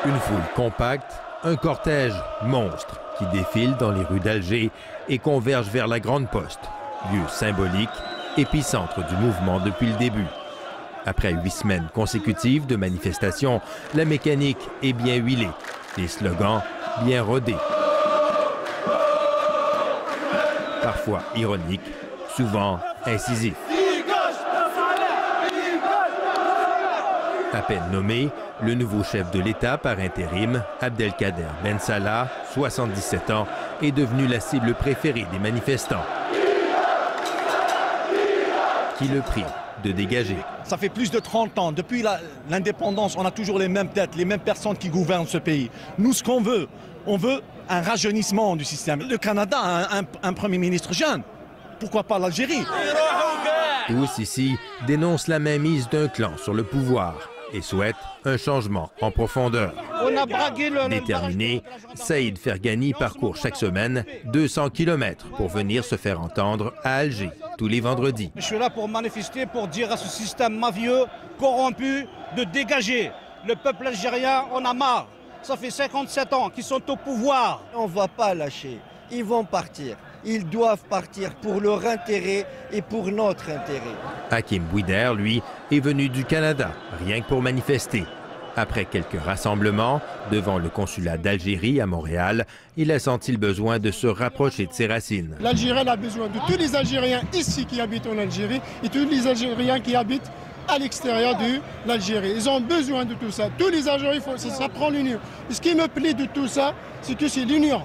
Une foule compacte, un cortège monstre qui défile dans les rues d'Alger et converge vers la Grande Poste, lieu symbolique, épicentre du mouvement depuis le début. Après 8 semaines consécutives de manifestations, la mécanique est bien huilée, les slogans bien rodés. Parfois ironiques, souvent incisifs. À peine nommé, le nouveau chef de l'État par intérim, Abdelkader Ben Salah, 77 ans, est devenu la cible préférée des manifestants, qui le prient de dégager. Ça fait plus de 30 ans. Depuis l'indépendance, on a toujours les mêmes têtes, les mêmes personnes qui gouvernent ce pays. Nous, ce qu'on veut, on veut un rajeunissement du système. Le Canada a un Premier ministre jeune. Pourquoi pas l'Algérie? Tous ici dénoncent la mainmise d'un clan sur le pouvoir et souhaitent un changement en profondeur. Déterminé, Saïd Fergani parcourt chaque semaine 200 km pour venir se faire entendre à Alger tous les vendredis. Je suis là pour manifester, pour dire à ce système mafieux, corrompu, de dégager. Le peuple algérien en a marre. Ça fait 57 ans qu'ils sont au pouvoir. On ne va pas lâcher. Ils vont partir. Ils doivent partir pour leur intérêt et pour notre intérêt. Hakim Bouider, lui, est venu du Canada, rien que pour manifester. Après quelques rassemblements devant le consulat d'Algérie à Montréal, il a senti le besoin de se rapprocher de ses racines. L'Algérie a besoin de tous les Algériens ici qui habitent en Algérie et tous les Algériens qui habitent à l'extérieur de l'Algérie. Ils ont besoin de tout ça. Tous les Algériens, ça prend l'union. Ce qui me plaît de tout ça, c'est que c'est l'union.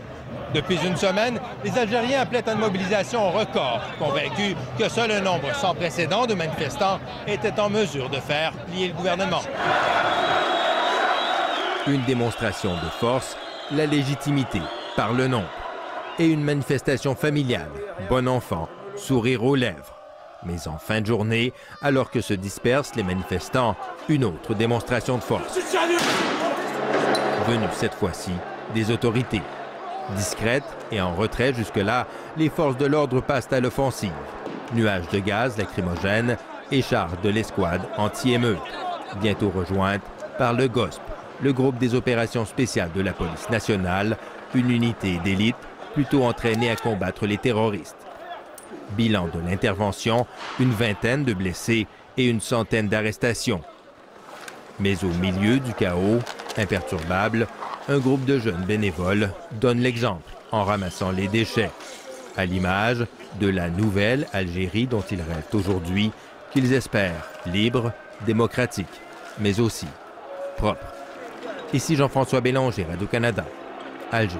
Depuis une semaine, les Algériens appelaient à une mobilisation record, convaincus que seul un nombre sans précédent de manifestants était en mesure de faire plier le gouvernement. Une démonstration de force, la légitimité par le nombre. Et une manifestation familiale, bon enfant, sourire aux lèvres. Mais en fin de journée, alors que se dispersent les manifestants, une autre démonstration de force. Venue cette fois-ci des autorités. Discrètes et en retrait jusque-là, les forces de l'ordre passent à l'offensive. Nuages de gaz lacrymogène et charges de l'escouade anti-émeute, bientôt rejointe par le GOSP, le groupe des opérations spéciales de la police nationale, une unité d'élite plutôt entraînée à combattre les terroristes. Bilan de l'intervention, une vingtaine de blessés et une centaine d'arrestations. Mais au milieu du chaos, imperturbable, un groupe de jeunes bénévoles donne l'exemple en ramassant les déchets, à l'image de la nouvelle Algérie dont ils rêvent aujourd'hui, qu'ils espèrent libre, démocratique, mais aussi propre. Ici Jean-François Bélanger, Radio-Canada, Alger.